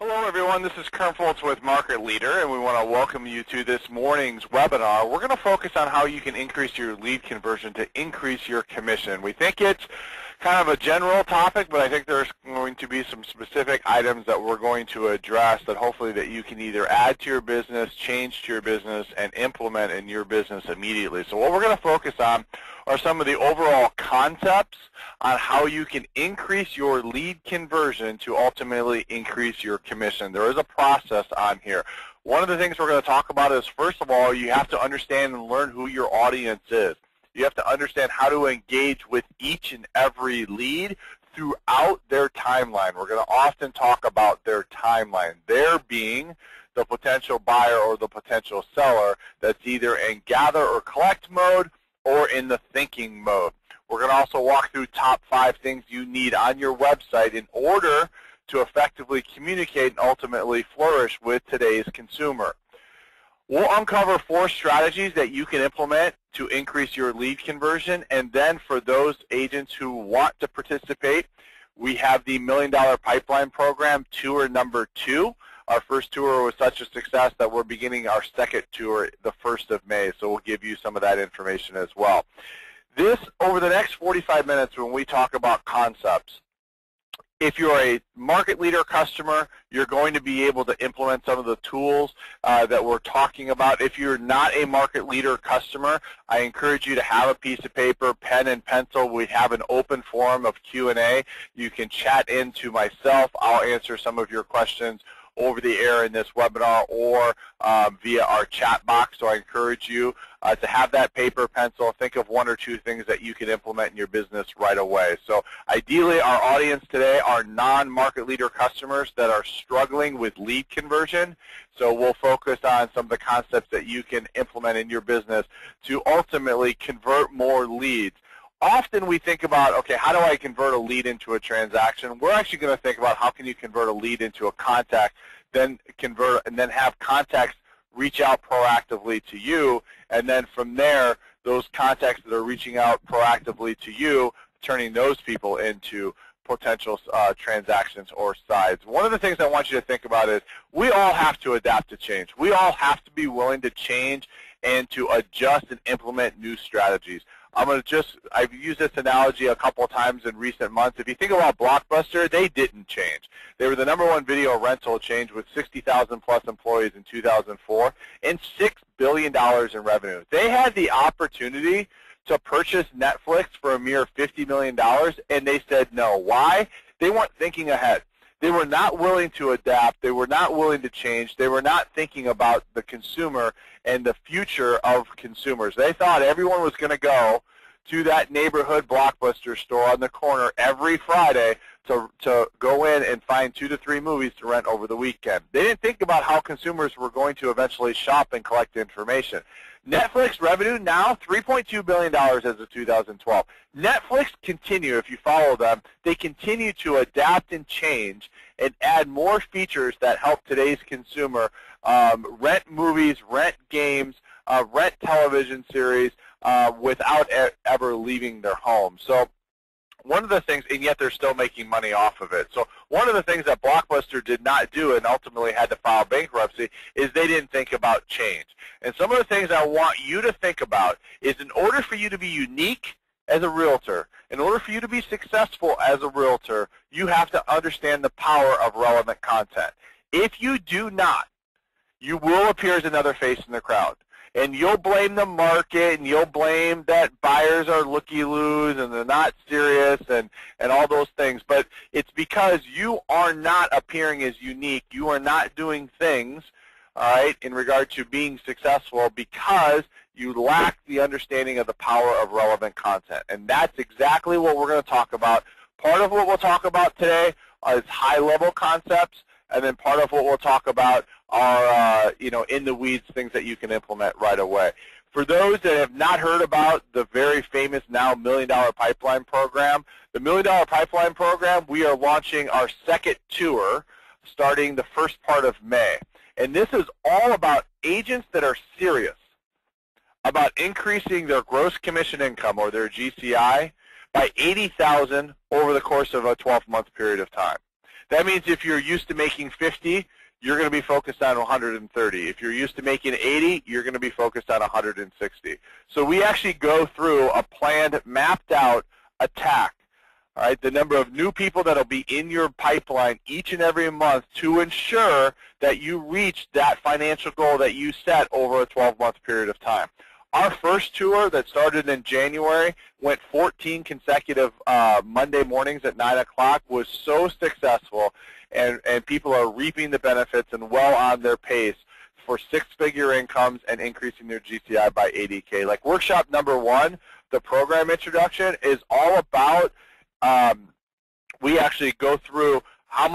Hello everyone, this is Kern Foltz with Market Leader, and we want to welcome you to this morning's webinar. We're going to focus on how you can increase your lead conversion to increase your commission. We think it's kind of a general topic, but I think there's going to be some specific items that we're going to address that hopefully that you can either add to your business, change to your business, and implement in your business immediately. So what we're going to focus on are some of the overall concepts on how you can increase your lead conversion to ultimately increase your commission. There is a process on here. One of the things we're going to talk about is, first of all, you have to understand and learn who your audience is. You have to understand how to engage with each and every lead throughout their timeline. We're going to often talk about their timeline, their being the potential buyer or the potential seller that's either in gather or collect mode or in the thinking mode. We're going to also walk through top 5 things you need on your website in order to effectively communicate and ultimately flourish with today's consumer. We'll uncover 4 strategies that you can implement to increase your lead conversion, and then for those agents who want to participate, we have the $1 Million Pipeline Program, tour number 2. Our first tour was such a success that we're beginning our second tour the 1st of May, so we'll give you some of that information as well. This, over the next 45 minutes when we talk about concepts, if you're a market leader customer, you're going to be able to implement some of the tools that we're talking about. If you're not a market leader customer, I encourage you to have a piece of paper, pen and pencil. We have an open forum of Q&A. You can chat into myself. I'll answer some of your questions over the air in this webinar or via our chat box. So I encourage you to have that paper, pencil, think of 1 or 2 things that you can implement in your business right away. So ideally, our audience today are non-market leader customers that are struggling with lead conversion. So we'll focus on some of the concepts that you can implement in your business to ultimately convert more leads. Often we think about, okay, how do I convert a lead into a transaction? We're actually going to think about how can you convert a lead into a contact, then convert and then have contacts reach out proactively to you, and then from there, those contacts that are reaching out proactively to you, turning those people into potential transactions or sides. One of the things I want you to think about is we all have to adapt to change. We all have to be willing to change and to adjust and implement new strategies. I've used this analogy a couple of times in recent months. If you think about Blockbuster, they didn't change. They were the #1 video rental chain with 60,000 plus employees in 2004 and $6 billion in revenue. They had the opportunity to purchase Netflix for a mere $50 million, and they said no. Why? They weren't thinking ahead. They were not willing to adapt. They were not willing to change. They were not thinking about the consumer and the future of consumers. They thought everyone was going to go to that neighborhood Blockbuster store on the corner every Friday to go in and find 2 to 3 movies to rent over the weekend. They didn't think about how consumers were going to eventually shop and collect information. Netflix revenue now $3.2 billion as of 2012. Netflix continue, if you follow them, they continue to adapt and change and add more features that help today's consumer rent movies, rent games, rent television series without ever leaving their home. So one of the things, and yet they're still making money off of it. So one of the things that Blockbuster did not do and ultimately had to file bankruptcy is they didn't think about change. And some of the things I want you to think about is in order for you to be unique as a realtor, in order for you to be successful as a realtor, you have to understand the power of relevant content. If you do not, you will appear as another face in the crowd. And you'll blame the market, and you'll blame that buyers are looky-loos and they're not serious and all those things. But it's because you are not appearing as unique. You are not doing things, all right, in regard to being successful because you lack the understanding of the power of relevant content. And that's exactly what we're going to talk about. Part of what we'll talk about today is high-level concepts, and then part of what we'll talk about are, in the weeds, things that you can implement right away. For those that have not heard about the very famous now $1 Million Pipeline Program, the $1 Million Pipeline Program, we are launching our second tour starting the first part of May. And this is all about agents that are serious about increasing their gross commission income, or their GCI, by $80,000 over the course of a 12-month period of time. That means if you're used to making 50, you're going to be focused on 130. If you're used to making 80, you're going to be focused on 160. So we actually go through a planned, mapped out attack. All right, the number of new people that will be in your pipeline each and every month to ensure that you reach that financial goal that you set over a 12-month period of time. Our first tour that started in January went 14 consecutive Monday mornings at 9 o'clock, was so successful, and people are reaping the benefits and well on their pace for six-figure incomes and increasing their GCI by 80K. Like workshop number 1, the program introduction, is all about we actually go through how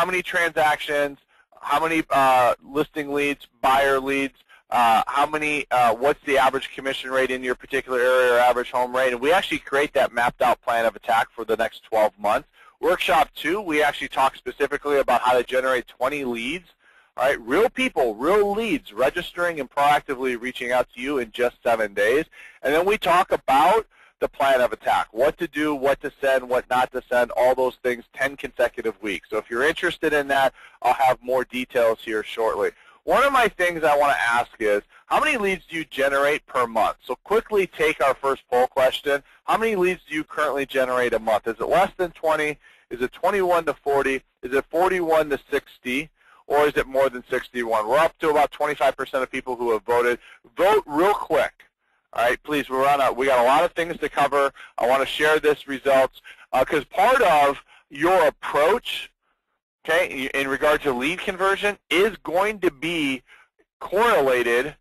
many transactions, how many listing leads, buyer leads, what's the average commission rate in your particular area or average home rate, and we actually create that mapped out plan of attack for the next 12 months. Workshop 2, we actually talk specifically about how to generate 20 leads, all right, real people, real leads, registering and proactively reaching out to you in just 7 days. And then we talk about the plan of attack, what to do, what to send, what not to send, all those things, 10 consecutive weeks. So if you're interested in that, I'll have more details here shortly. One of my things I want to ask is, how many leads do you generate per month? So quickly take our first poll question. How many leads do you currently generate a month? Is it less than 20? Is it 21 to 40? Is it 41 to 60? Or is it more than 61? We're up to about 25% of people who have voted. Vote real quick. All right, please, we got a lot of things to cover. I want to share this results because part of your approach, okay, in regard to lead conversion is going to be correlated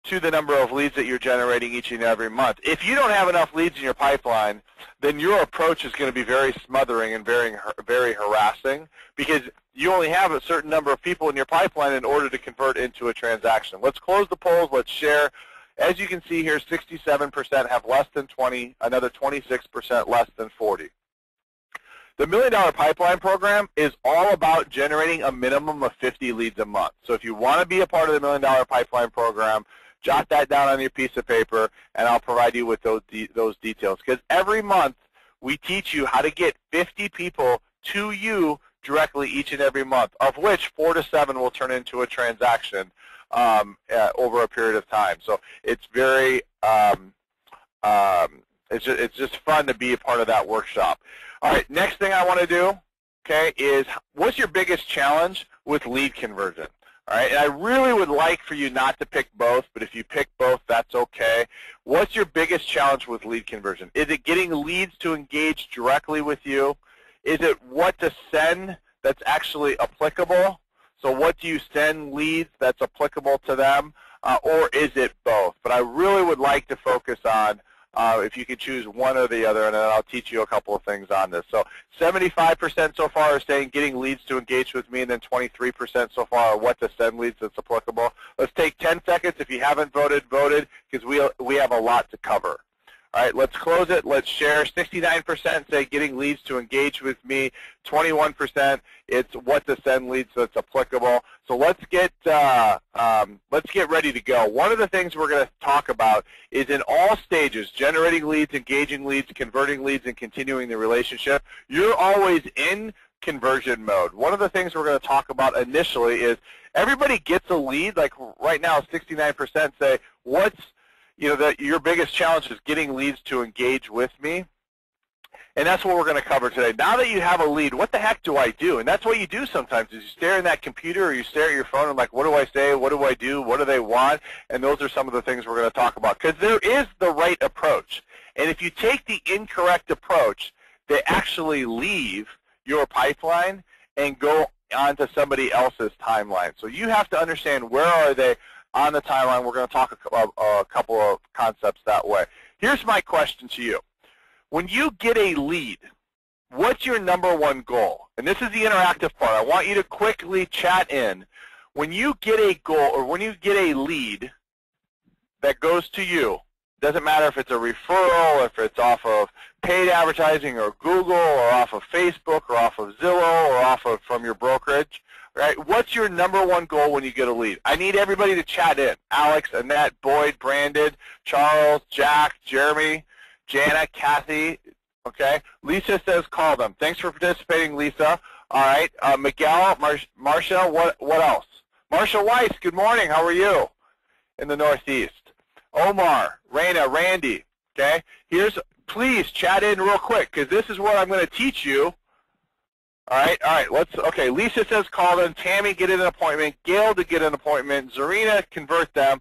to the number of leads that you're generating each and every month. If you don't have enough leads in your pipeline, then your approach is going to be very smothering and very harassing because you only have a certain number of people in your pipeline in order to convert into a transaction. Let's close the polls. Let's share. As you can see here, 67% have less than 20, another 26% less than 40. The $1 Million Pipeline program is all about generating a minimum of 50 leads a month. So if you want to be a part of the $1 Million Pipeline program, jot that down on your piece of paper, and I'll provide you with those details. Because every month, we teach you how to get 50 people to you directly each and every month, of which 4 to 7 will turn into a transaction over a period of time. So it's very, it's just fun to be a part of that workshop. All right, next thing I want to do, okay, is what's your biggest challenge with lead conversion? All right, and I really would like for you not to pick both, but if you pick both, that's okay. What's your biggest challenge with lead conversion? Is it getting leads to engage directly with you? Is it what to send that's actually applicable? So what do you send leads that's applicable to them? Or is it both? But I really would like to focus on if you could choose one or the other, and then I'll teach you a couple of things on this. So 75% so far are saying getting leads to engage with me, and then 23% so far are what to send leads that's applicable. Let's take 10 seconds. If you haven't voted, because we have a lot to cover. All right, let's close it. Let's share. 69% say getting leads to engage with me. 21% it's what to send leads that's applicable. So let's get ready to go. One of the things we're going to talk about is in all stages, generating leads, engaging leads, converting leads, and continuing the relationship. You're always in conversion mode. One of the things we're going to talk about initially is everybody gets a lead. Like right now, 69% say that your biggest challenge is getting leads to engage with me. And that's what we're going to cover today. Now that you have a lead, what the heck do I do? And that's what you do sometimes is you stare in that computer or you stare at your phone and like, what do I say? What do I do? What do they want? And those are some of the things we're going to talk about because there is the right approach. And if you take the incorrect approach, they actually leave your pipeline and go onto somebody else's timeline. So you have to understand where are they on the timeline. We're going to talk a couple of concepts that way. Here's my question to you. When you get a lead, what's your number one goal? And this is the interactive part. I want you to quickly chat in. When you get a goal or when you get a lead that goes to you, doesn't matter if it's a referral, if it's off of paid advertising or Google or off of Facebook or off of Zillow or off of from your brokerage, right? What's your number one goal when you get a lead? I need everybody to chat in. Alex, Annette, Boyd, Brandon, Charles, Jack, Jeremy, Jana, Kathy, okay? Lisa says call them. Thanks for participating, Lisa. All right, Miguel, Marcia, what else? Marcia Weiss, good morning. How are you in the Northeast? Omar, Raina, Randy, okay? Please chat in real quick because this is what I'm going to teach you. All right, okay, Lisa says call them. Tammy, get an appointment. Gail to get an appointment. Zarina, convert them.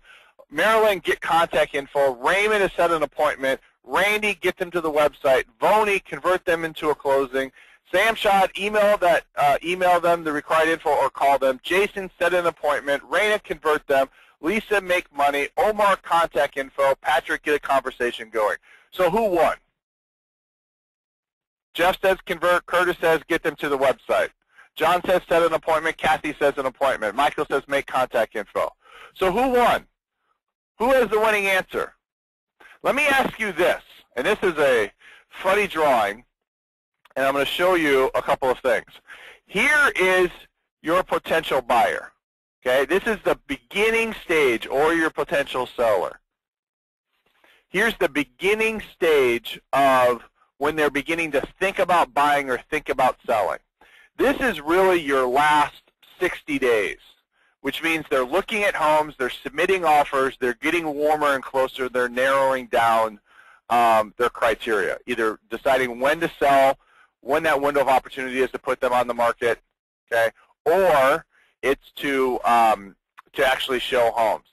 Marilyn, get contact info. Raymond has set an appointment. Randy, get them to the website. Voni, convert them into a closing. Sam Shad, email them the required info or call them. Jason, set an appointment. Raina, convert them. Lisa, make money. Omar, contact info. Patrick, get a conversation going. So who won? Jeff says convert. Curtis says get them to the website. John says set an appointment. Kathy says an appointment. Michael says make contact info. So who won? Who has the winning answer? Let me ask you this, and this is a funny drawing, and I'm going to show you a couple of things. Here is your potential buyer. Okay, this is the beginning stage or your potential seller. Here's the beginning stage of when they're beginning to think about buying or think about selling. This is really your last 60 days, which means they're looking at homes, they're submitting offers, they're getting warmer and closer, they're narrowing down their criteria, either deciding when to sell, when that window of opportunity is to put them on the market, okay, or it's to actually show homes.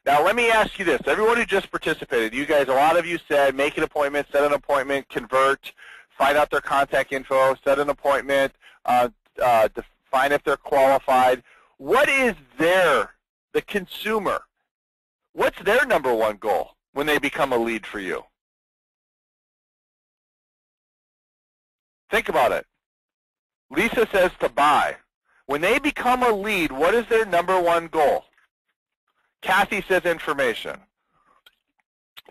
Now, let me ask you this. Everyone who just participated, you guys, a lot of you said make an appointment, set an appointment, convert, find out their contact info, set an appointment, define if they're qualified. What is the consumer, what's their number one goal when they become a lead for you? Think about it. Lisa says to buy. When they become a lead, what is their number one goal? Kathy says information.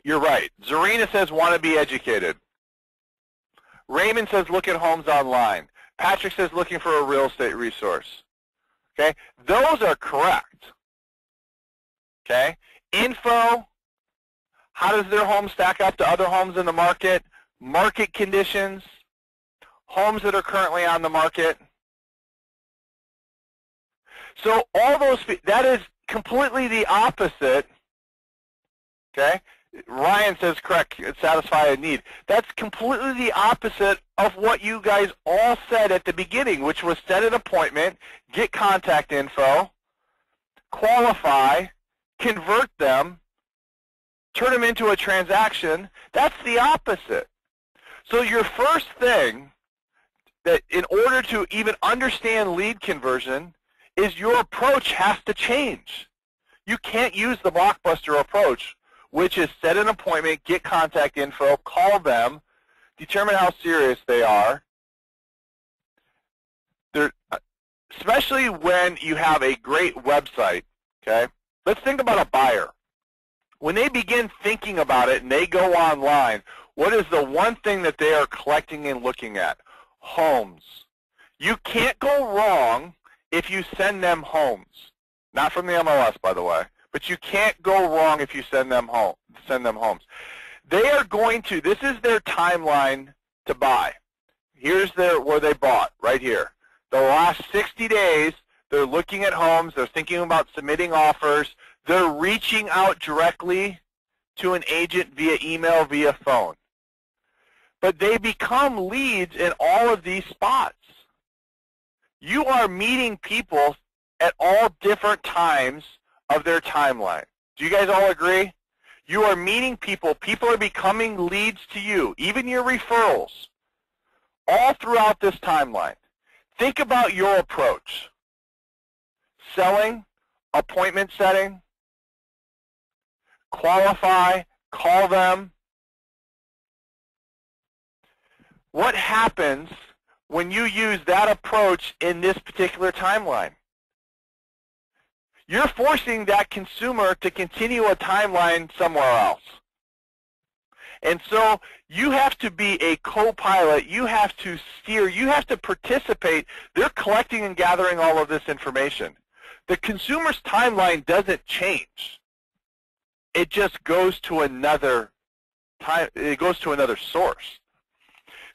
You're right. Zarina says want to be educated. Raymond says look at homes online. Patrick says looking for a real estate resource. Okay? Those are correct. Okay? Info, how does their home stack up to other homes in the market? Market conditions, homes that are currently on the market. So all those, that is completely the opposite, okay? Ryan says correct, satisfy a need. That's completely the opposite of what you guys all said at the beginning, which was set an appointment, get contact info, qualify, convert them, turn them into a transaction. That's the opposite. So your first thing that in order to even understand lead conversion is your approach has to change. You can't use the Blockbuster approach, which is set an appointment, get contact info, call them, determine how serious they are. Especially when you have a great website, okay? Let's think about a buyer. When they begin thinking about it and they go online, what is the one thing that they are collecting and looking at? Homes. You can't go wrong if you send them homes. Not from the MLS, by the way, but you can't go wrong if you send them homes. They are going to, this is their timeline to buy. Here's where they bought, right here. The last 60 days, they're looking at homes, they're thinking about submitting offers, they're reaching out directly to an agent via email, via phone. But they become leads in all of these spots. You are meeting people at all different times of their timeline. Do you guys all agree? You are meeting people. People are becoming leads to you, even your referrals, all throughout this timeline. Think about your approach. Selling, appointment setting, qualify, call them. What happens when you use that approach in this particular timeline? You're forcing that consumer to continue a timeline somewhere else. And so you have to be a co-pilot. You have to steer. You have to participate. They're collecting and gathering all of this information. The consumer's timeline doesn't change. It just goes to another time. It goes to another source.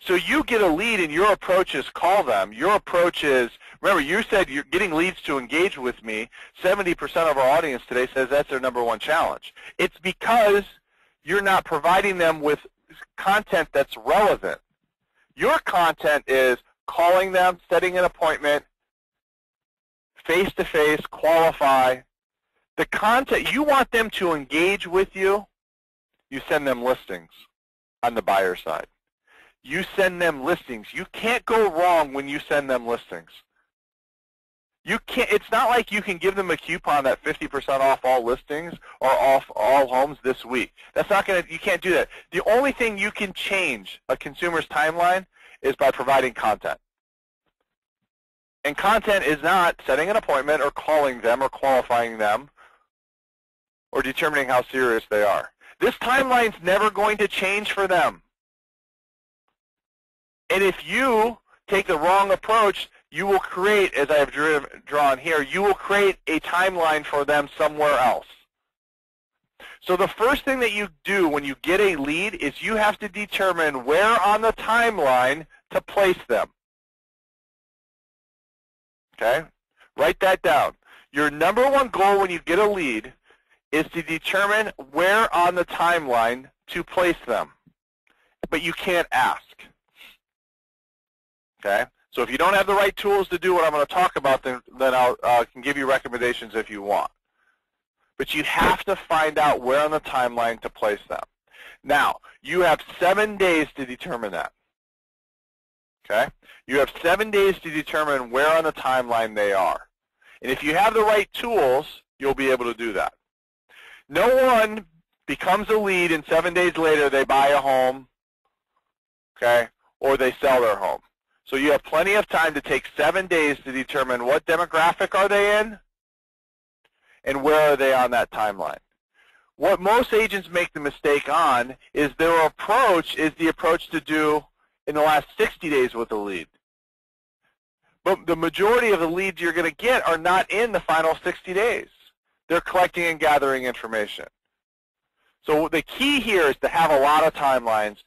So you get a lead and your approach is call them. Your approach is, remember you said you're getting leads to engage with me. 70% of our audience today says that's their number one challenge. It's because you're not providing them with content that's relevant. Your content is calling them, setting an appointment, face-to-face, qualify. The content, you want them to engage with you, you send them listings on the buyer side. You send them listings. You can't go wrong when you send them listings. You can't, it's not like you can give them a coupon that 50% off all listings or off all homes this week. That's not going to, you can't do that. The only thing you can change a consumer's timeline is by providing content. And content is not setting an appointment or calling them or qualifying them or determining how serious they are. This timeline's never going to change for them. And if you take the wrong approach, you will create, as I have drawn here, you will create a timeline for them somewhere else. So the first thing that you do when you get a lead is you have to determine where on the timeline to place them. Okay? Write that down. Your number one goal when you get a lead is to determine where on the timeline to place them. But you can't ask. Okay? So if you don't have the right tools to do what I'm going to talk about, then I can give you recommendations if you want. But you have to find out where on the timeline to place them. Now, you have 7 days to determine that. Okay? You have 7 days to determine where on the timeline they are. And if you have the right tools, you'll be able to do that. No one becomes a lead and 7 days later they buy a home, okay, or they sell their home. So you have plenty of time to take 7 days to determine what demographic are they in and where are they on that timeline. What most agents make the mistake on is their approach is the approach to do in the last 60 days with a lead. But the majority of the leads you're going to get are not in the final 60 days. They're collecting and gathering information. So the key here is to have a lot of timelines,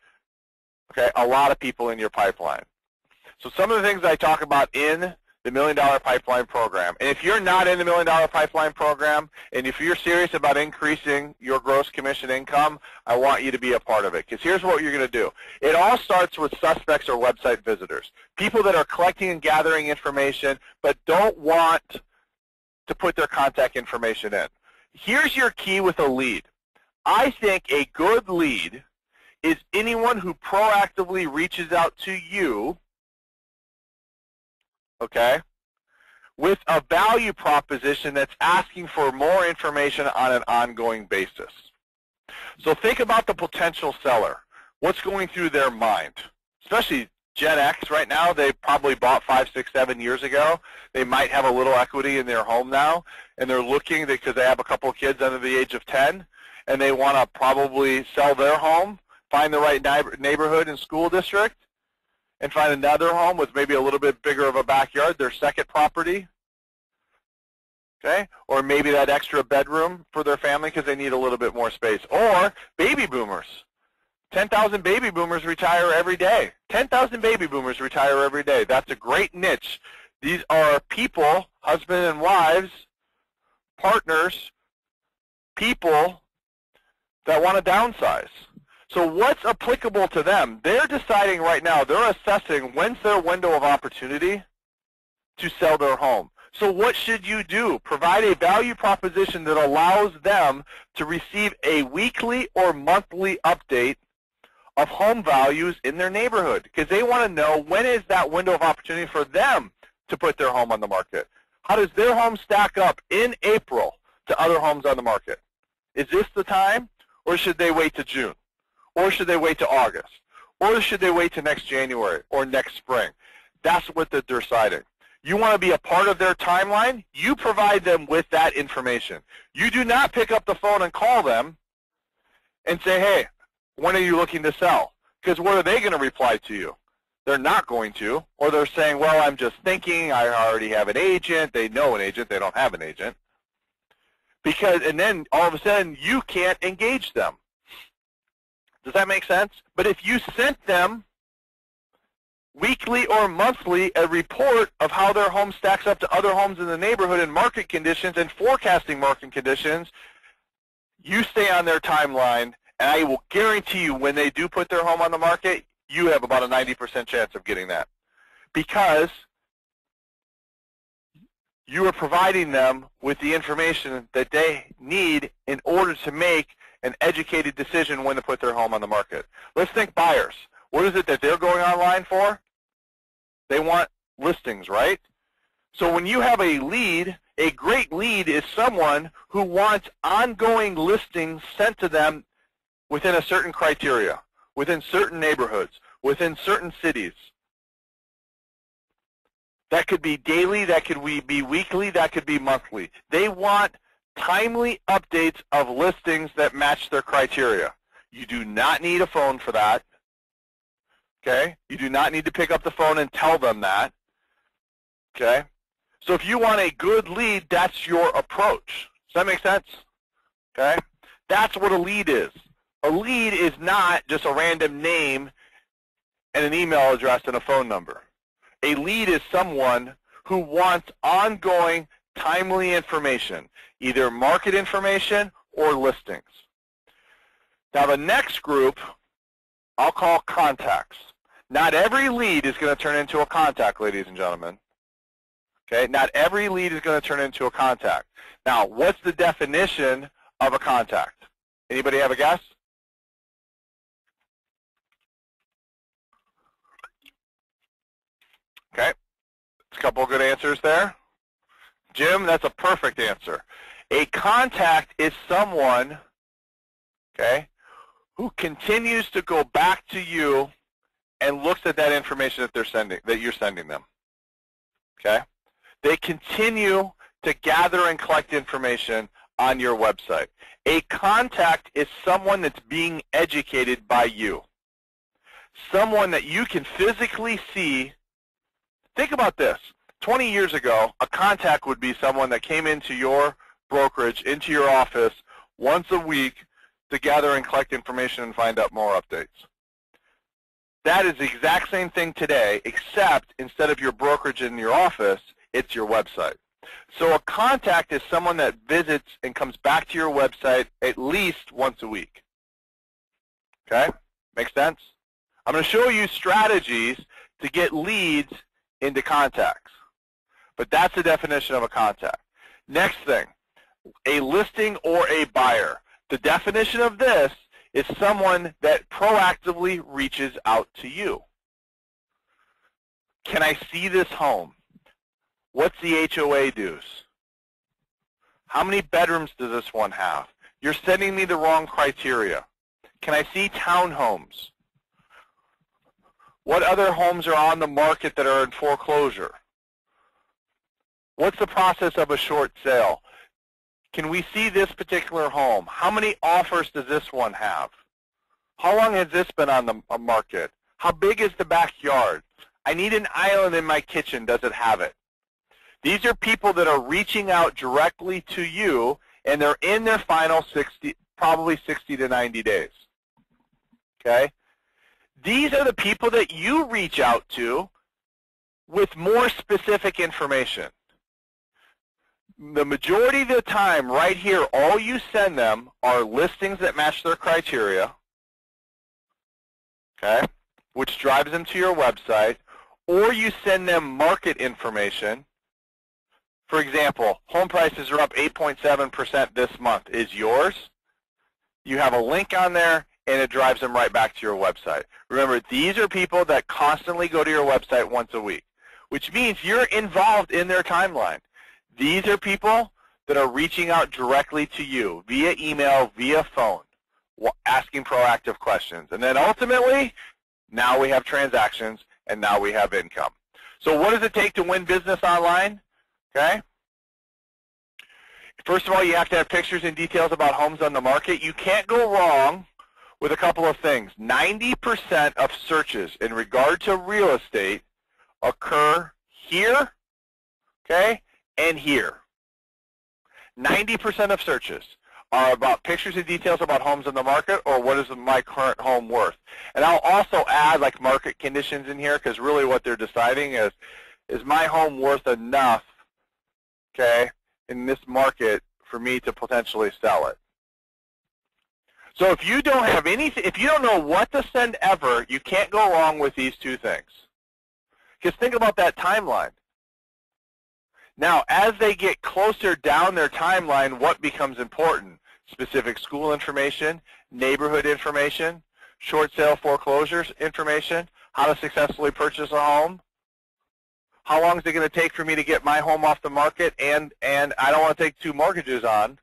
okay, a lot of people in your pipeline. So some of the things I talk about in the $1 Million Pipeline program, and if you're not in the $1 Million Pipeline program, and if you're serious about increasing your gross commission income, I want you to be a part of it. Because here's what you're going to do. It all starts with suspects or website visitors, people that are collecting and gathering information but don't want to put their contact information in. Here's your key with a lead. I think a good lead is anyone who proactively reaches out to you, okay, with a value proposition that's asking for more information on an ongoing basis. So think about the potential seller. What's going through their mind? Especially Gen X right now, they probably bought 5, 6, 7 years ago. They might have a little equity in their home now, and they're looking because they have a couple of kids under the age of 10, and they want to probably sell their home, find the right neighborhood and school district, and find another home with maybe a little bit bigger of a backyard, their second property, okay? Or maybe that extra bedroom for their family because they need a little bit more space. Or baby boomers. 10,000 baby boomers retire every day. 10,000 baby boomers retire every day. That's a great niche. These are people, husband and wives, partners, people that want to downsize. So what's applicable to them? They're deciding right now, they're assessing when's their window of opportunity to sell their home. So what should you do? Provide a value proposition that allows them to receive a weekly or monthly update of home values in their neighborhood, because they want to know when is that window of opportunity for them to put their home on the market. How does their home stack up in April to other homes on the market? Is this the time, or should they wait to June? Or should they wait to August? Or should they wait to next January or next spring? That's what they're deciding. You want to be a part of their timeline? You provide them with that information. You do not pick up the phone and call them and say, hey, when are you looking to sell? Because what are they going to reply to you? They're not going to. Or they're saying, well, I'm just thinking. I already have an agent. They know an agent. They don't have an agent. And then all of a sudden, you can't engage them. Does that make sense? But if you sent them weekly or monthly a report of how their home stacks up to other homes in the neighborhood and market conditions and forecasting market conditions. You stay on their timeline, and I will guarantee you when they do put their home on the market, you have about a 90% chance of getting that, because you are providing them with the information that they need in order to make an educated decision when to put their home on the market. Let's think buyers. What is it that they're going online for? They want listings, right? So when you have a lead, a great lead is someone who wants ongoing listings sent to them within a certain criteria, within certain neighborhoods, within certain cities. That could be daily, that could be weekly, that could be monthly. They want timely updates of listings that match their criteria. You do not need a phone for that. Okay? You do not need to pick up the phone and tell them that. Okay? So if you want a good lead, that's your approach. Does that make sense? Okay? That's what a lead is. A lead is not just a random name and an email address and a phone number. A lead is someone who wants ongoing, timely information, either market information or listings. Now the next group I'll call contacts. Not every lead is going to turn into a contact, ladies and gentlemen. Okay? Not every lead is going to turn into a contact. Now, what's the definition of a contact? Anybody have a guess? Okay. A couple of good answers there. Jim, that's a perfect answer. A contact is someone, okay, who continues to go back to you and looks at that information that you're sending them. Okay? They continue to gather and collect information on your website. A contact is someone that's being educated by you. Someone that you can physically see. Think about this. 20 years ago, a contact would be someone that came into your brokerage, into your office once a week to gather and collect information and find out more updates. That is the exact same thing today, except instead of your brokerage in your office, it's your website. So a contact is someone that visits and comes back to your website at least once a week. Okay? Make sense? I'm going to show you strategies to get leads into contacts. But that's the definition of a contact. Next thing, a listing or a buyer. The definition of this is someone that proactively reaches out to you. Can I see this home? What's the HOA dues? How many bedrooms does this one have? You're sending me the wrong criteria. Can I see townhomes? What other homes are on the market that are in foreclosure? What's the process of a short sale? Can we see this particular home? How many offers does this one have? How long has this been on the market? How big is the backyard? I need an island in my kitchen. Does it have it? These are people that are reaching out directly to you, and they're in their final probably 60 to 90 days. Okay? These are the people that you reach out to with more specific information. The majority of the time, right here, all you send them are listings that match their criteria, okay, which drives them to your website, or you send them market information. For example, home prices are up 8.7% this month. Is yours? You have a link on there, and it drives them right back to your website. Remember, these are people that constantly go to your website once a week, which means you're involved in their timeline. These are people that are reaching out directly to you via email, via phone, asking proactive questions. And then ultimately, now we have transactions, and now we have income. So what does it take to win business online? Okay. First of all, you have to have pictures and details about homes on the market. You can't go wrong with a couple of things. 90% of searches in regard to real estate occur here, okay, and here. 90% of searches. are about pictures and details about homes in the market, or what is my current home worth? And I'll also add like market conditions in here, because really what they're deciding is my home worth enough, okay, in this market for me to potentially sell it? So if you don't have anything, if you don't know what to send ever, you can't go wrong with these two things. Because think about that timeline. Now, as they get closer down their timeline, what becomes important? Specific school information, neighborhood information, short sale foreclosures information, how to successfully purchase a home. How long is it going to take for me to get my home off the market, and I don't want to take 2 mortgages on.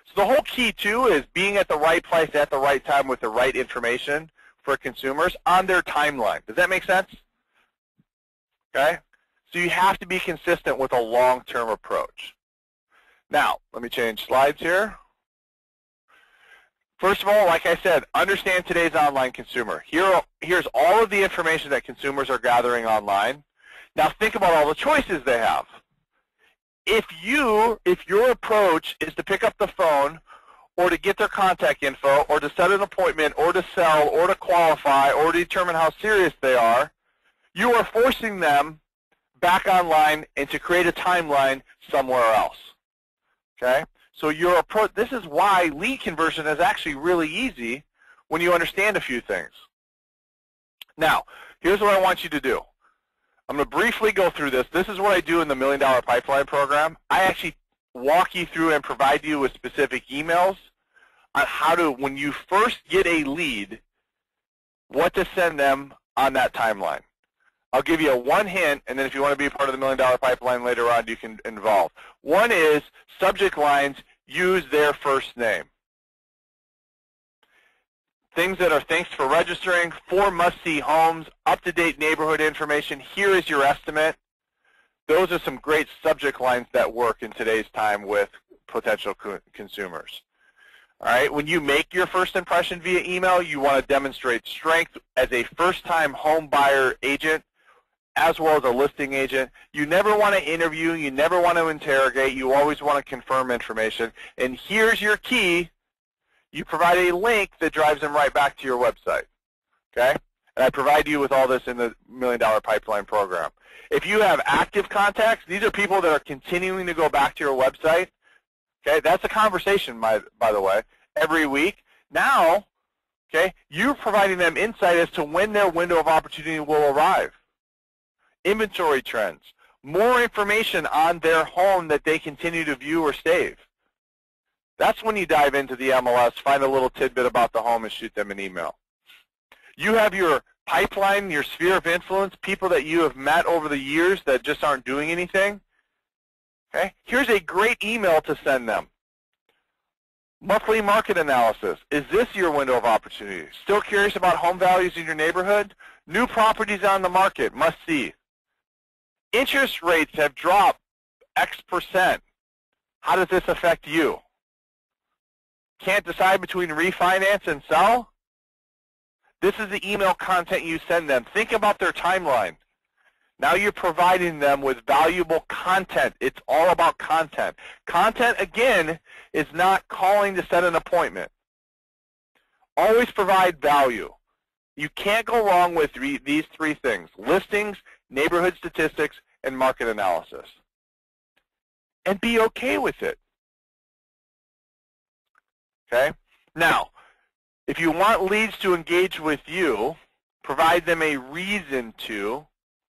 So the whole key, too, is being at the right place at the right time with the right information for consumers on their timeline. Does that make sense? Okay? So you have to be consistent with a long-term approach. Now, let me change slides here. First of all, like I said, understand today's online consumer. Here's all of the information that consumers are gathering online. Now think about all the choices they have. If your approach is to pick up the phone or to get their contact info or to set an appointment or to sell or to qualify or to determine how serious they are, you are forcing them back online and to create a timeline somewhere else. Okay? So your approach, this is why lead conversion is actually really easy when you understand a few things. Now, here's what I want you to do. I'm going to briefly go through this. This is what I do in the $1 Million Pipeline program. I actually walk you through and provide you with specific emails on how to, when you first get a lead, what to send them on that timeline. I'll give you one hint, and then if you want to be a part of the $1 Million Pipeline later on, you can involve. One is subject lines, use their first name. Things that are thanks for registering, 4 must-see homes, up-to-date neighborhood information, here is your estimate. Those are some great subject lines that work in today's time with potential consumers. All right, when you make your first impression via email, you want to demonstrate strength as a first-time home buyer agent as well as a listing agent. You never want to interview, you never want to interrogate, you always want to confirm information. And here's your key. You provide a link that drives them right back to your website, okay? And I provide you with all this in the $1 Million Pipeline program. If you have active contacts, these are people that are continuing to go back to your website, okay? That's a conversation, by the way, every week. Now, okay, you're providing them insight as to when their window of opportunity will arrive. Inventory trends, more information on their home that they continue to view or save. That's when you dive into the MLS, find a little tidbit about the home, and shoot them an email. You have your pipeline, your sphere of influence, people that you have met over the years that just aren't doing anything. Okay? Here's a great email to send them. Monthly market analysis. Is this your window of opportunity? Still curious about home values in your neighborhood? New properties on the market, must see. Interest rates have dropped X%. How does this affect you? Can't decide between refinance and sell? This is the email content you send them. Think about their timeline. Now you're providing them with valuable content. It's all about content. Content, again, is not calling to set an appointment. Always provide value. You can't go wrong with these 3 things: listings, neighborhood statistics, and market analysis. And be okay with it. Okay? Now, if you want leads to engage with you, provide them a reason to,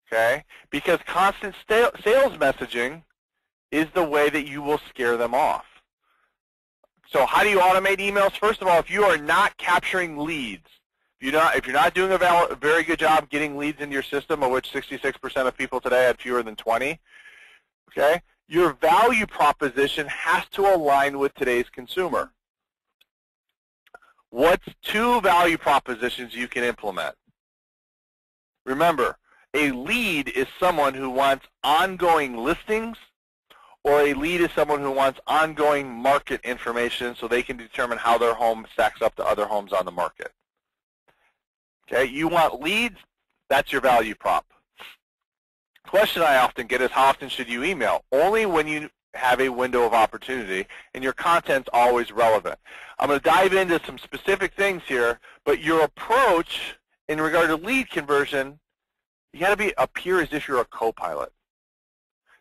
okay? Because constant sales messaging is the way that you will scare them off. So how do you automate emails? First of all, if you are not capturing leads, if you're not doing a very good job getting leads into your system, of which 66% of people today had fewer than 20, okay, your value proposition has to align with today's consumer. What's 2 value propositions you can implement? Remember, a lead is someone who wants ongoing listings, or a lead is someone who wants ongoing market information so they can determine how their home stacks up to other homes on the market. Okay, you want leads, that's your value prop. Question I often get is, how often should you email? Only when you have a window of opportunity, and your content's always relevant. I'm going to dive into some specific things here, but your approach in regard to lead conversion, you got to appear as if you're a co-pilot.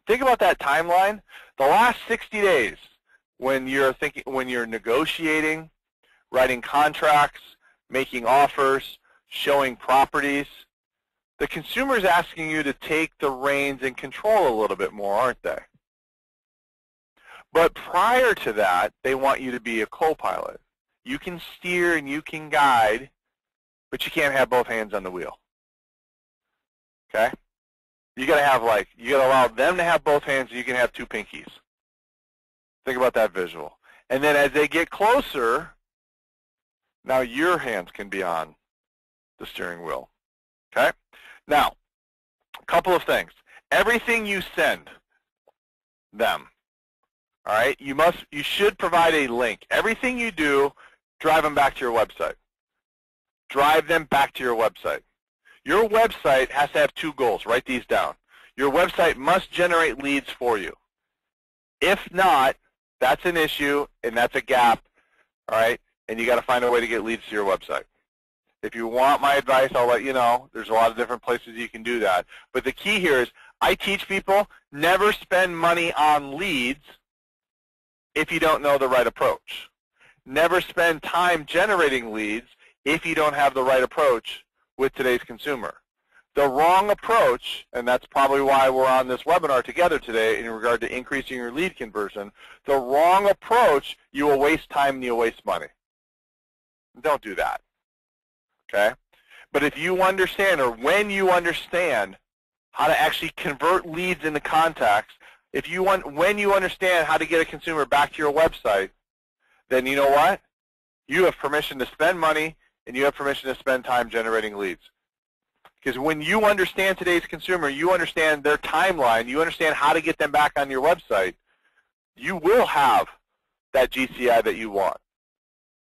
Think about that timeline. The last 60 days, when you're negotiating, writing contracts, making offers, showing properties, the consumer's asking you to take the reins and control a little bit more, aren't they? But prior to that, they want you to be a co-pilot. You can steer and you can guide, but you can't have both hands on the wheel. Okay? You gotta allow them to have both hands, and you can have two pinkies. Think about that visual. And then as they get closer, now your hands can be on the steering wheel. Okay? Now, a couple of things. Everything you send them, all right, you should provide a link. Everything you do, drive them back to your website. Drive them back to your website. Your website has to have two goals. Write these down. Your website must generate leads for you. If not, that's an issue and that's a gap, all right, and you got to find a way to get leads to your website. If you want my advice, I'll let you know. There's a lot of different places you can do that. But the key here is I teach people never spend money on leads if you don't know the right approach. Never spend time generating leads if you don't have the right approach with today's consumer. The wrong approach, and that's probably why we're on this webinar together today in regard to increasing your lead conversion, the wrong approach, you will waste time and you'll waste money. Don't do that. Okay? But if you understand, or when you understand how to actually convert leads into contacts, when you understand how to get a consumer back to your website, then you know what? You have permission to spend money and you have permission to spend time generating leads. Because when you understand today's consumer, you understand their timeline, you understand how to get them back on your website, you will have that GCI that you want.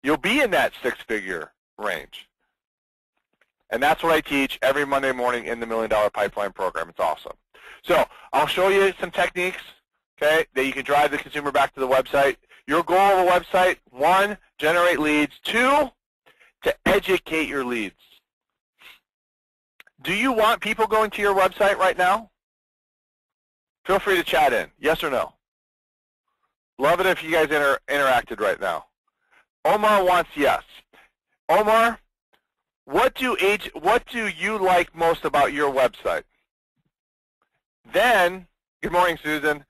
You'll be in that six-figure range. And that's what I teach every Monday morning in the $1 Million Pipeline program. It's awesome. So I'll show you some techniques, okay, that you can drive the consumer back to the website. Your goal of a website, 1, generate leads. 2, to educate your leads. Do you want people going to your website right now? Feel free to chat in. Yes or no? Love it if you guys interacted right now. Omar wants yes. Omar, what do you like most about your website? Then, good morning, Susan.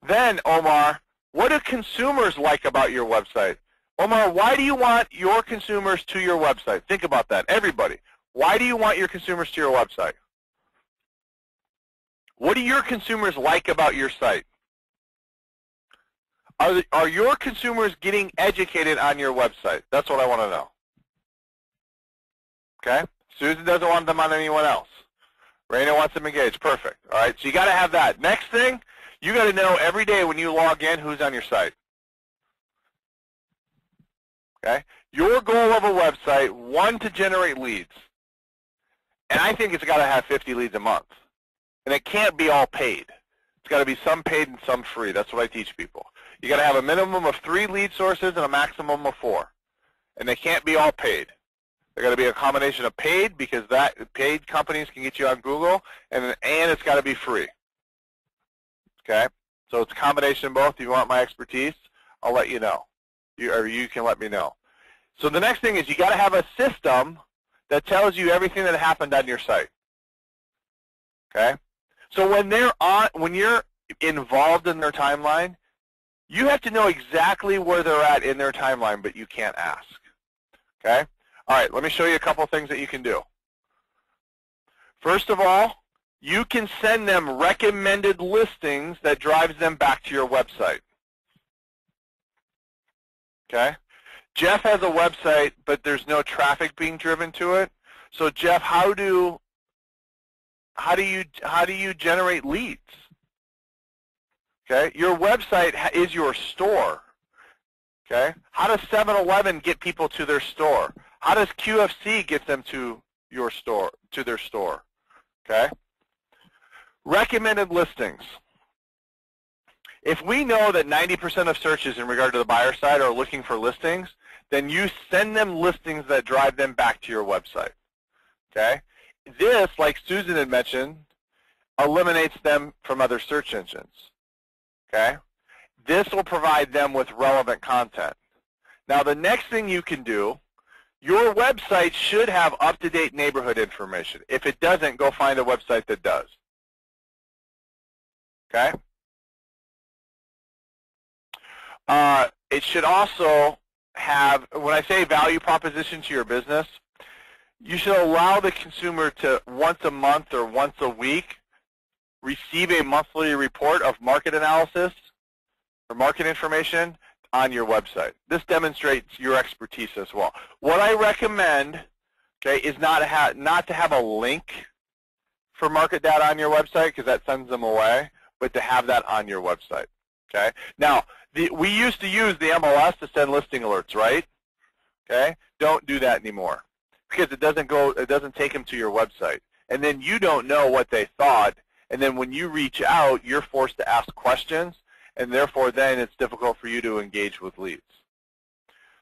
Then, Omar, what do consumers like about your website? Omar, why do you want your consumers to your website? Think about that, everybody. Why do you want your consumers to your website? What do your consumers like about your site? Are your consumers getting educated on your website? That's what I want to know. Okay? Susan doesn't want them on anyone else. Raina wants them engaged. Perfect. All right, so you got to have that. Next thing, you got to know every day when you log in who's on your site. Okay? Your goal of a website, 1, to generate leads. And I think it's got to have 50 leads a month. And it can't be all paid. It's got to be some paid and some free. That's what I teach people. You got to have a minimum of 3 lead sources and a maximum of 4. And they can't be all paid. They're going to be a combination of paid, because paid companies can get you on Google, and it's got to be free. Okay? So it's a combination of both. If you want my expertise, I'll let you know. You can let me know. So the next thing is you got to have a system that tells you everything that happened on your site. Okay? So when you're involved in their timeline, you have to know exactly where they're at in their timeline, but you can't ask. Okay? All right, let me show you a couple things that you can do. First of all, you can send them recommended listings that drives them back to your website. Okay? Jeff has a website, but there's no traffic being driven to it. So Jeff, how do you generate leads? Okay? Your website is your store. Okay? How does 7-Eleven get people to their store? How does QFC get them to your store, to their store? Okay? Recommended listings. If we know that 90% of searches in regard to the buyer side are looking for listings, then you send them listings that drive them back to your website. Okay? This, like Susan had mentioned, eliminates them from other search engines. Okay? This will provide them with relevant content. Now, the next thing you can do, your website should have up-to-date neighborhood information. If it doesn't, go find a website that does. Okay? It should also have, when I say value proposition to your business, you should allow the consumer to once a month or once a week receive a monthly report of market analysis or market information on your website. This demonstrates your expertise as well. What I recommend, okay, is not to have a link for market data on your website because that sends them away, but to have that on your website. Okay. Now, we used to use the MLS to send listing alerts, right? Okay. Don't do that anymore because it doesn't take them to your website, and then you don't know what they thought, and then when you reach out, you're forced to ask questions, and therefore then it's difficult for you to engage with leads.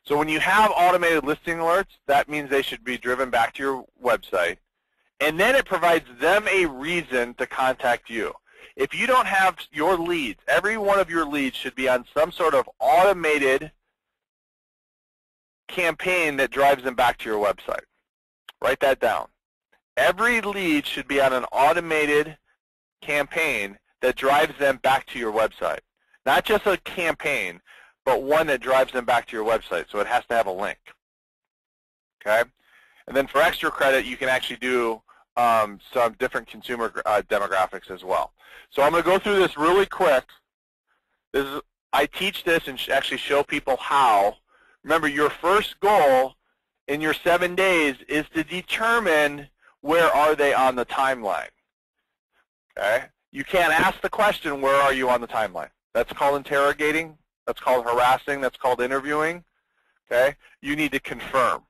So when you have automated listing alerts, that means they should be driven back to your website, and then it provides them a reason to contact you. If you don't have your leads, every one of your leads should be on some sort of automated campaign that drives them back to your website. Write that down. Every lead should be on an automated campaign that drives them back to your website. Not just a campaign, but one that drives them back to your website, so it has to have a link. Okay? And then for extra credit, you can actually do some different consumer demographics as well. So I'm going to go through this really quick. I teach this and actually show people how. Remember, your first goal in your 7 days is to determine where are they on the timeline. Okay? You can't ask the question, where are you on the timeline? That's called interrogating. That's called harassing. That's called interviewing. Okay? You need to confirm.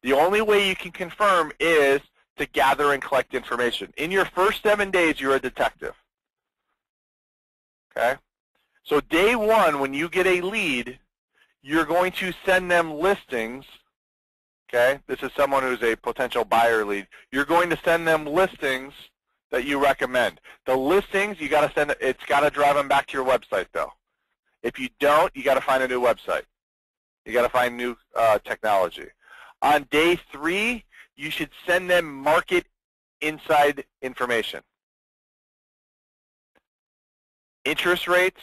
The only way you can confirm is to gather and collect information. In your first 7 days, you're a detective. Okay? So day one, when you get a lead, you're going to send them listings. Okay? This is someone who's a potential buyer lead. You're going to send them listings that you recommend. The listings, you got to send. It's got to drive them back to your website, though. If you don't, you got to find a new website. You got to find new technology. On day 3, you should send them market inside information. Interest rates,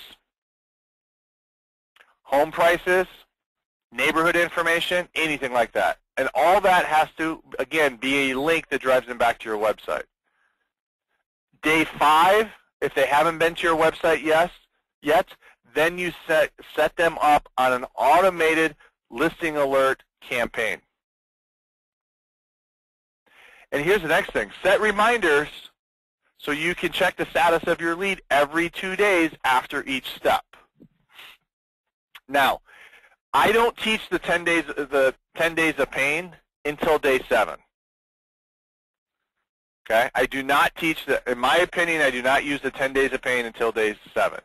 home prices, neighborhood information, anything like that. And all that has to, again, be a link that drives them back to your website. Day 5, if they haven't been to your website yet, then you set them up on an automated listing alert campaign. And here's the next thing. Set reminders so you can check the status of your lead every 2 days after each step. Now, I don't teach the 10 days of pain until day 7. Okay? I do not teach that. In my opinion, I do not use the 10 days of pain until day 7.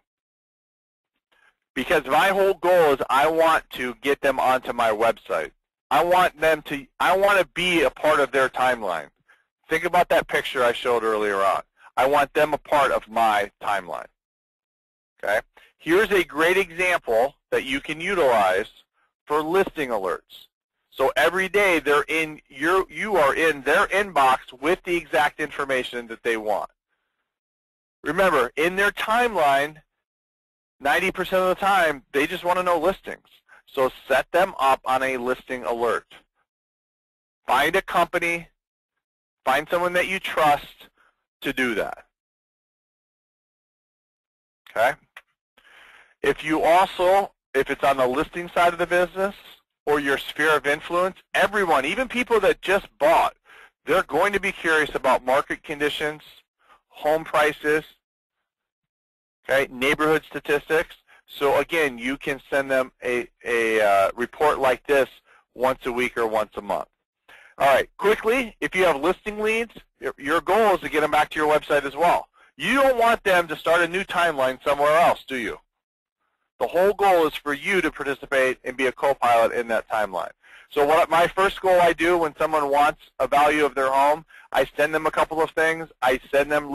Because my whole goal is I want to get them onto my website. I want to be a part of their timeline. Think about that picture I showed earlier on. I want them a part of my timeline. Okay? Here's a great example that you can utilize for listing alerts. So every day you are in their inbox with the exact information that they want. Remember, in their timeline, 90% of the time, they just want to know listings. So set them up on a listing alert. Find a company, find someone that you trust to do that. Okay? If it's on the listing side of the business or your sphere of influence, everyone, even people that just bought, they're going to be curious about market conditions, home prices, okay, neighborhood statistics. So again, you can send them a report like this once a week or once a month. All right, quickly, if you have listing leads, your goal is to get them back to your website as well. You don't want them to start a new timeline somewhere else, do you? The whole goal is for you to participate and be a co-pilot in that timeline. So what my first goal I do when someone wants a value of their home, I send them a couple of things. I send them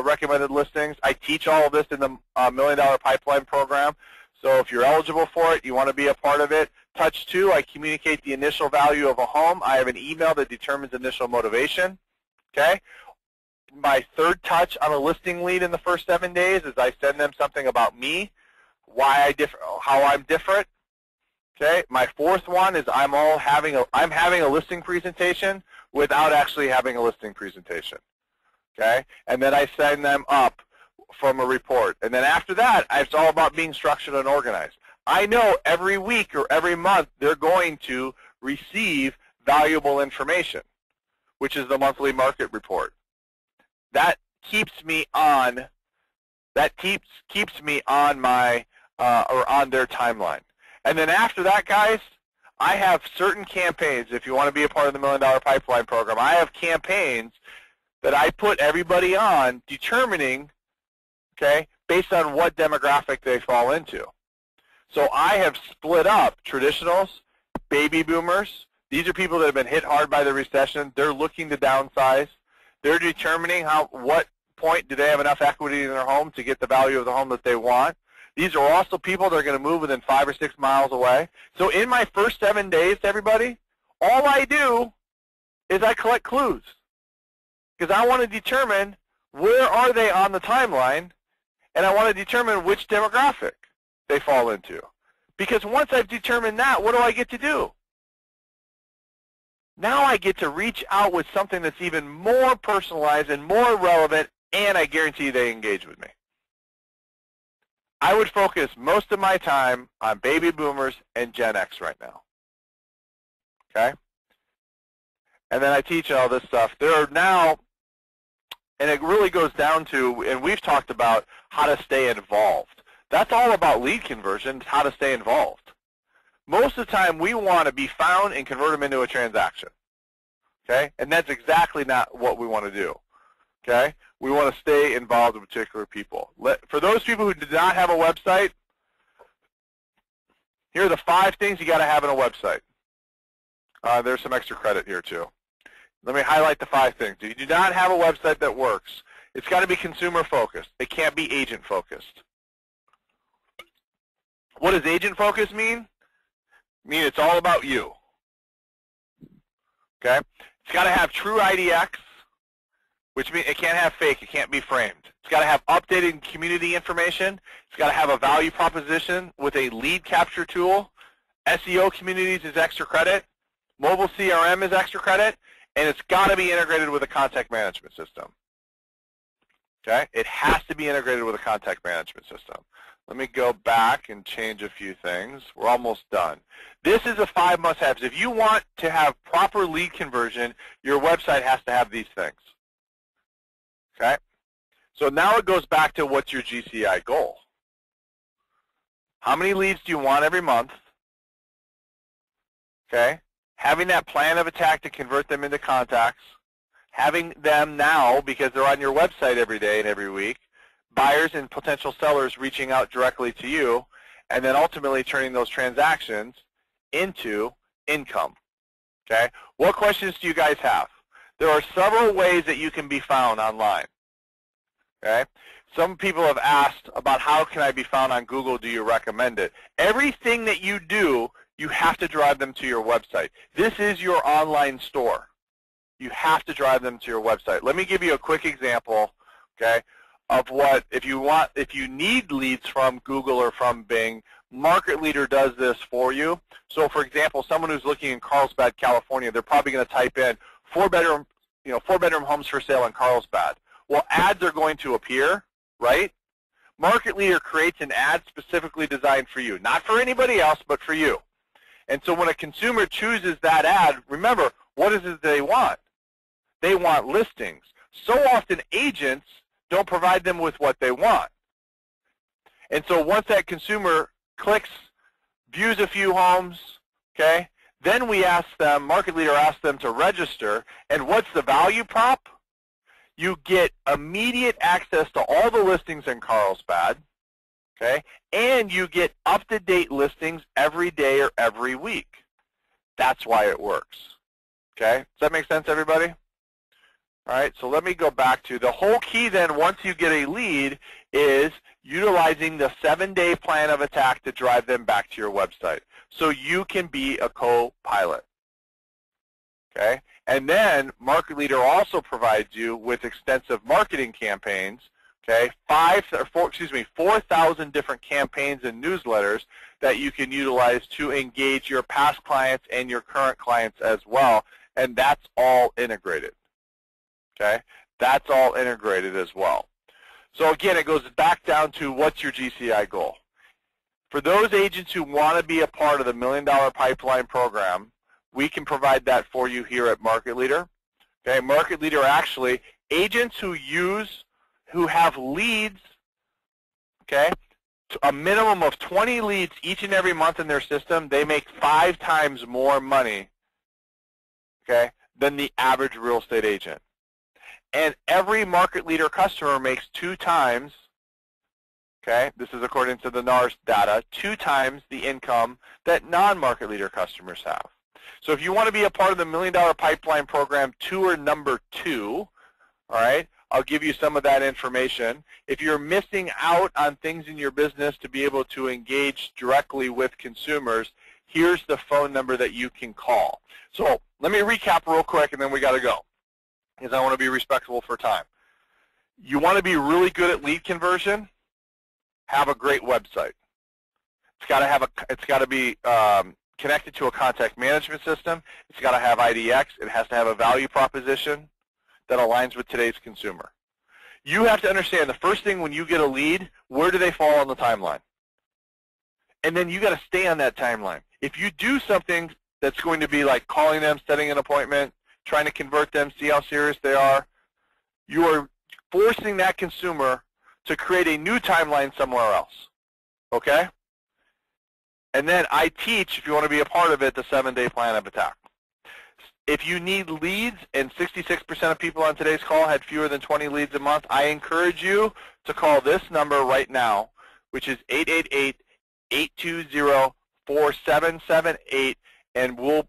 recommended listings. I teach all of this in the $1 Million Pipeline program. So if you're eligible for it, you want to be a part of it. Touch 2, I communicate the initial value of a home. I have an email that determines initial motivation. Okay. My third touch on a listing lead in the first 7 days is I send them something about me, how I'm different. Okay. My fourth one is I'm having a listing presentation without actually having a listing presentation. Okay. And then I send them up from a report. And then after that, it's all about being structured and organized. I know every week or every month they're going to receive valuable information, which is the monthly market report. That keeps me on. That keeps me on my or on their timeline. And then after that, guys, I have certain campaigns. If you want to be a part of the $1 Million Pipeline program, I have campaigns that I put everybody on, determining, okay, based on what demographic they fall into. So I have split up traditionals, baby boomers. These are people that have been hit hard by the recession. They're looking to downsize. They're determining what point do they have enough equity in their home to get the value of the home that they want. These are also people that are going to move within 5 or 6 miles away. So in my first 7 days, everybody, all I do is I collect clues, because I want to determine where are they on the timeline, and I want to determine which demographic they fall into. Because once I've determined that, what do I get to do? Now I get to reach out with something that's even more personalized and more relevant, and I guarantee they engage with me. I would focus most of my time on baby boomers and Gen X right now. Okay? And then I teach all this stuff. There are now, and it really goes down to, and we've talked about how to stay involved. That's all about lead conversion, how to stay involved. Most of the time we want to be found and convert them into a transaction. Okay? And that's exactly not what we want to do. Okay? We want to stay involved with particular people. For those people who do not have a website, here are the 5 things you got to have in a website. There's some extra credit here too. Let me highlight the 5 things. If you do not have a website that works, it's got to be consumer focused. It can't be agent focused. What does agent focused mean? Mean it's all about you. Okay? It's got to have true IDX, which means it can't have fake. It can't be framed. It's got to have updated community information. It's got to have a value proposition with a lead capture tool. SEO communities is extra credit. Mobile CRM is extra credit. And it's got to be integrated with a contact management system. Okay? It has to be integrated with a contact management system. Let me go back and change a few things. We're almost done. This is a 5 must-haves. If you want to have proper lead conversion, your website has to have these things. Okay? So now it goes back to what's your GCI goal. How many leads do you want every month? Okay? Having that plan of attack to convert them into contacts. Having them now, because they're on your website every day and every week, buyers and potential sellers reaching out directly to you, and then ultimately turning those transactions into income. Okay? What questions do you guys have? There are several ways that you can be found online. Okay? Some people have asked about how can I be found on Google, do you recommend it? Everything that you do, you have to drive them to your website. This is your online store. You have to drive them to your website. Let me give you a quick example, okay, of what, if you need leads from Google or from Bing, Market Leader does this for you. So for example, someone who's looking in Carlsbad, California, they're probably going to type in 4-bedroom homes for sale in Carlsbad. Well, ads are going to appear, right? Market Leader creates an ad specifically designed for you, not for anybody else, but for you. And so when a consumer chooses that ad, remember, what is it they want? They want listings. So often agents don't provide them with what they want. And so once that consumer clicks, views a few homes, okay, then we ask them, Market Leader asks them to register. And what's the value prop? You get immediate access to all the listings in Carlsbad, okay? And you get up-to-date listings every day or every week. That's why it works, okay? Does that make sense, everybody? All right, so let me go back to the whole key then once you get a lead is utilizing the 7-day plan of attack to drive them back to your website so you can be a co-pilot, okay? And then Market Leader also provides you with extensive marketing campaigns, okay? 4,000 different campaigns and newsletters that you can utilize to engage your past clients and your current clients as well, and that's all integrated, okay? That's all integrated as well. So again, it goes back down to what's your GCI goal. For those agents who want to be a part of the $1 Million Pipeline program, we can provide that for you here at Market Leader. Okay, Market Leader actually, agents who have leads, okay, a minimum of 20 leads each and every month in their system, they make 5 times more money, okay, than the average real estate agent. And every Market Leader customer makes 2 times, okay, this is according to the NARS data, 2 times the income that non-Market Leader customers have. So if you want to be a part of the $1 Million Pipeline program tour number 2, all right, I'll give you some of that information. If you're missing out on things in your business to be able to engage directly with consumers, here's the phone number that you can call. So let me recap real quick and then we got to go because I want to be respectful for time. You want to be really good at lead conversion? Have a great website. It's got to be connected to a contact management system. It's got to have IDX. It has to have a value proposition that aligns with today's consumer. You have to understand the first thing when you get a lead, where do they fall on the timeline? And then you got to stay on that timeline. If you do something that's going to be like calling them, setting an appointment, trying to convert them, see how serious they are, you are forcing that consumer to create a new timeline somewhere else, okay? And then I teach, if you want to be a part of it, the 7-day plan of attack. If you need leads, and 66% of people on today's call had fewer than 20 leads a month, I encourage you to call this number right now, which is 888-820-4778, and we'll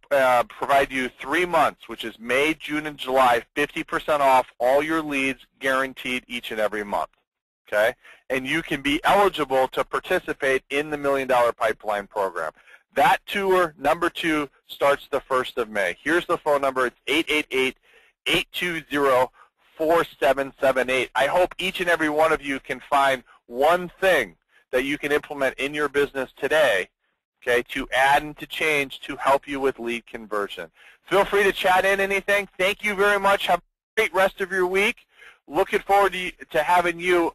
provide you 3 months, which is May, June, and July, 50% off all your leads guaranteed each and every month. Okay, and you can be eligible to participate in the $1 Million Pipeline program. That tour, number 2, starts the 1st of May. Here's the phone number. It's 888-820-4778. I hope each and every one of you can find one thing that you can implement in your business today, okay, to add and to change to help you with lead conversion. Feel free to chat in anything. Thank you very much. Have a great rest of your week. Looking forward to having you